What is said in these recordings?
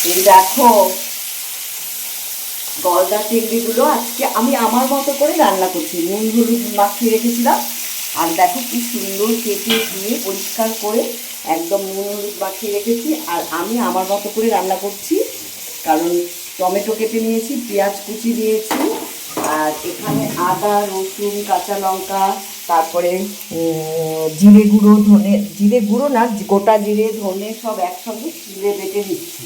এই দেখো গলদা চিংড়িগুলো আজকে আমি আমার মতো করে রান্না করছি। নুন হলুদ মাখিয়ে রেখেছিলাম, আর দেখো কি সুন্দর কেটে ধুয়ে পরিষ্কার করে একদম নুন হলুদ মাখিয়ে রেখেছি। আর আমি আমার মতো করে রান্না করছি, কারণ টমেটো কেটে নিয়েছি, পেঁয়াজ কুচি দিয়েছি, আর এখানে আদা রসুন কাঁচা লঙ্কা, তারপরে জিরে গুঁড়ো ধনে, জিরে গুঁড়ো না গোটা জিরে ধনে সব একসঙ্গে জিরে বেটে দিচ্ছি,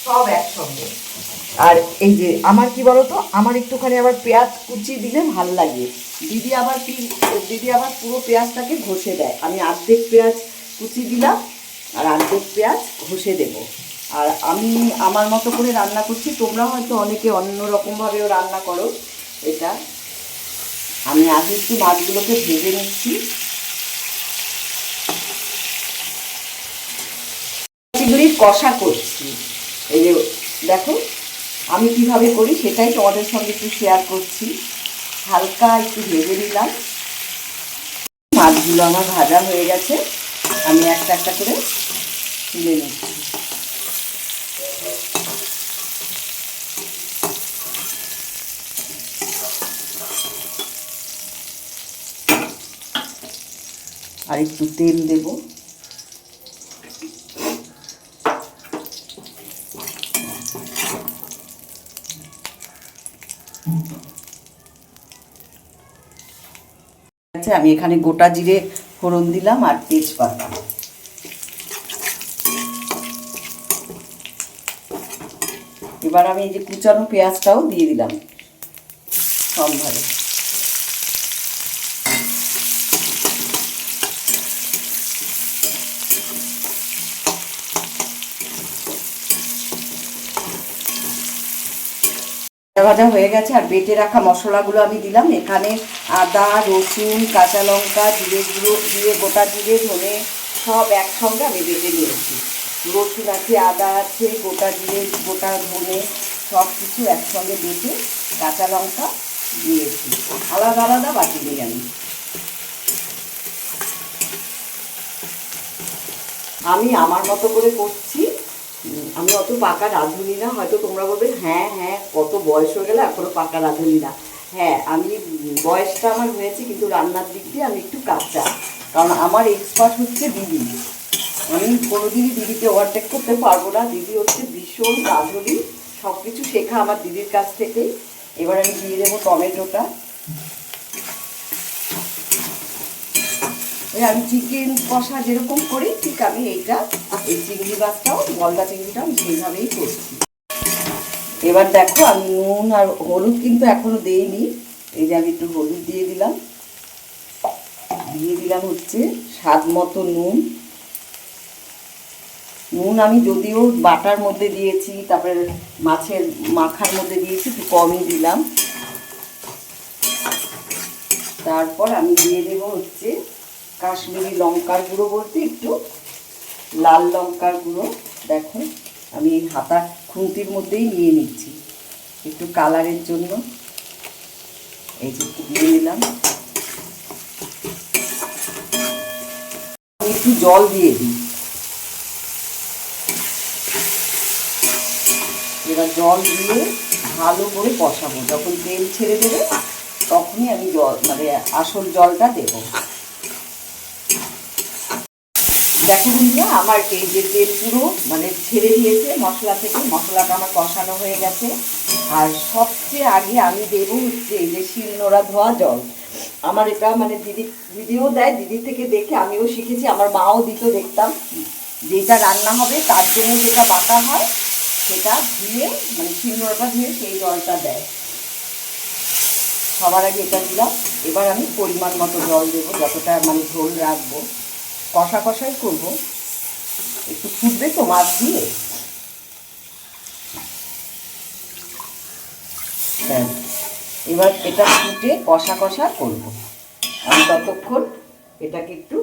সব একসঙ্গে। আর এই যে আমার কি বলতো, আমার একটুখানি আবার পেঁয়াজ কুচি দিলে ভাল লাগে। দিদি আবার পুরো পেঁয়াজটাকে ঘষে দেয়, আমি অর্ধেক পেঁয়াজ কুচি দিলাম আর অর্ধেক পেঁয়াজ ঘষে দেবো। আর আমি আমার মতো করে রান্না করছি, তোমরা হয়তো অনেকে অন্য রকমভাবেও রান্না করো। এটা আমি আগে একটু মাছগুলোকে ভেজে নিচ্ছি। চিংড়ির কষা করছি, এই যে দেখো আমি কিভাবে করি সেটাই তোমাদের সঙ্গে একটু শেয়ার করছি। হালকা একটু ভেজে নিলাম, মাছগুলো আমার ভাজা হয়ে গেছে, আমি একটা একটা করে তুলে নিচ্ছি। আর একটু তেল দেব। আমি এখানে গোটা জিরে ফোড়ন দিলাম আর তেজপাতা। এবার আমি এই যে কুচানো পেঁয়াজটাও দিয়ে দিলাম সম্ভারে। ভাজা হয়ে গেছে, আর বেটে রাখা মশলাগুলো আমি দিলাম। এখানে আদা রসুন কাঁচা লঙ্কা জিরে গুঁড়ো দিয়ে গোটা জিরে ধনে সব একসঙ্গে আমি বেটে নিয়েছি। রসুন আছে, আদা আছে, গোটা জিরে গোটা ধনে সব কিছু একসঙ্গে বেটে কাঁচা লঙ্কা দিয়েছি, আলাদা আলাদা বাটি নিই আমি আমার মতো করে করছি। আমি অত পাকা রাঁধুনি না, হয়তো তোমরা বলবে হ্যাঁ হ্যাঁ কত বয়স হয়ে গেলে এখনো পাকা রাঁধুনি না। হ্যাঁ, আমি বয়সটা আমার হয়েছে, কিন্তু রান্নার দিক দিয়ে আমি একটু কাঁচা, কারণ আমার এক্সপার্ট হচ্ছে দিদি। আমি কোনোদিনই দিদিকে ওভারটেক করতে পারবো না। দিদি হচ্ছে ভীষণ রাঁধুনি, সব কিছু শেখা আমার দিদির কাছ থেকেই। এবার আমি দিয়ে দেবো টমেটোটা। আমি চিকেন কষা যেরকম করি ঠিক আমি এই চিংড়ি মাছটাও গলদা চিংড়িটাও আমি সেইভাবেই করছি। এবার দেখো আমি নুন আর হলুদ কিন্তু এখনো দেইনি। এই যে আমি একটু হলুদ দিয়ে দিলাম হচ্ছে স্বাদ মতো নুন। আমি যদিও বাটার মধ্যে দিয়েছি, তারপরে মাছের মাখার মধ্যে দিয়েছি, একটু কমই দিলাম। তারপর আমি দিয়ে দেবো হচ্ছে কাশ্মীরি লঙ্কার গুঁড়ো, বলতে একটু লাল লঙ্কার গুঁড়ো। দেখো আমি এই হাতা খুন্তির মধ্যেই নিয়ে নিচ্ছি একটু কালারের জন্য। এই যে দিয়ে দিলাম, একটু জল দিয়ে দিই। এবার জল দিয়ে ভালো করে কষাবো, যখন তেল ছেড়ে দেবে তখনই আমি আসল জলটা দেবো। দেখো বন্ধুরা, আমার এই যে তেল পুরো ছেড়ে দিয়েছে মশলা থেকে, মশলাটা আমার কষানো হয়ে গেছে। আর সবচেয়ে আগে আমি দেবো হচ্ছে এই যে শিলনোড়া ধোয়া জল। আমার এটা দিদিও দেয়, দিদির থেকে দেখে আমিও শিখেছি, আমার মাও দিত দেখতাম। যেটা রান্না হবে তার জন্য যেটা বাটা হয় সেটা ধুয়ে শিলনোড়াটা ধুয়ে সেই জলটা দেয়। সবার আগে এটা দিলাম। এবার আমি পরিমাণ মতো জল দেবো, যতটা ঝোল রাখবো, কষা কষাই করবো, একটু ফুটবে তো মাছ দিয়ে। এবার এটা ফুটে কষা কষা করবো, আমি ততক্ষণ এটাকে একটু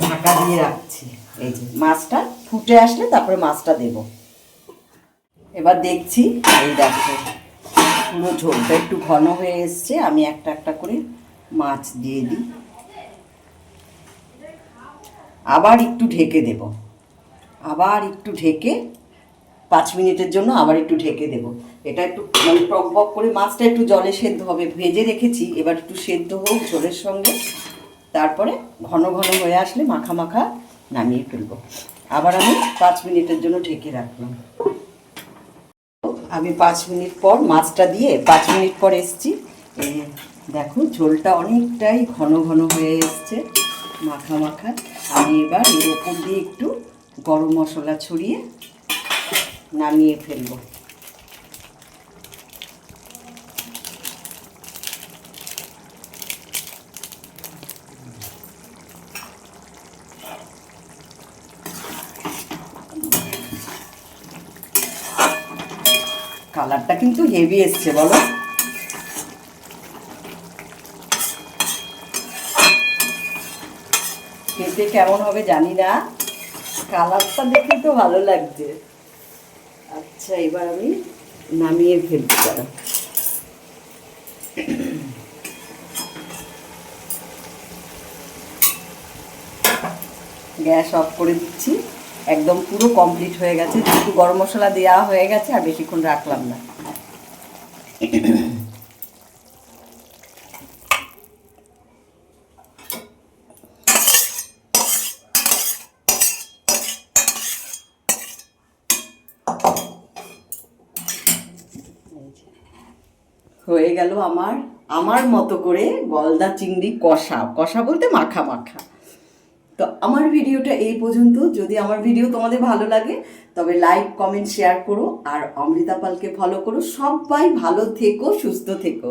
ঢাকা দিয়ে রাখছি। এই যে মাছটা ফুটে আসলে তারপরে মাছটা দেব। এবার দেখছি, এই দেখো পুরো ঝোলটা একটু ঘন হয়ে এসছে। আমি একটা একটা করে মাছ দিয়ে দিই, আবার একটু ঢেকে দেব, আবার একটু ঢেকে 5 মিনিটের জন্য আবার একটু ঢেকে দেবো। এটা একটু মানে টক বক করে মাছটা একটু জলে সেদ্ধ হবে, ভেজে রেখেছি, এবার একটু সেদ্ধ হোক ঝোলের সঙ্গে, তারপরে ঘন ঘন হয়ে আসলে মাখা মাখা নামিয়ে ফেলবো। আবার আমি 5 মিনিটের জন্য ঢেকে রাখলাম। আমি 5 মিনিট পর মাছটা দিয়ে 5 মিনিট পর এসছি। দেখো ঝোলটা অনেকটাই ঘন ঘন হয়ে এসছে, মাখা মাখা। আমি এবার এর ওপর দিয়ে একটু গরম মশলা ছড়িয়ে নামিয়ে ফেলবো। কালারটা কিন্তু হেভি এসছে বলো। খেতে কেমন হবে জানি না, কালারটা দেখে তো ভালো লাগছে। আচ্ছা এবার আমি নামিয়ে ফেলছি। দাঁড়া, গ্যাস অফ করে দিচ্ছি। একদম পুরো কমপ্লিট হয়ে গেছে, একটু গরম মশলা দেওয়া হয়ে গেছে, আর বেশিক্ষণ রাখলাম না। হয়ে গেল আমার আমার মতো করে গলদা চিংড়ি কষা। কষা বলতে মাখা মাখা। তো আমার ভিডিওটা এই পর্যন্ত। যদি আমার ভিডিও তোমাদের ভালো লাগে তবে লাইক কমেন্ট শেয়ার করো, আর অমৃতা পালকে ফলো করো। সবাই ভালো থেকো, সুস্থ থেকো।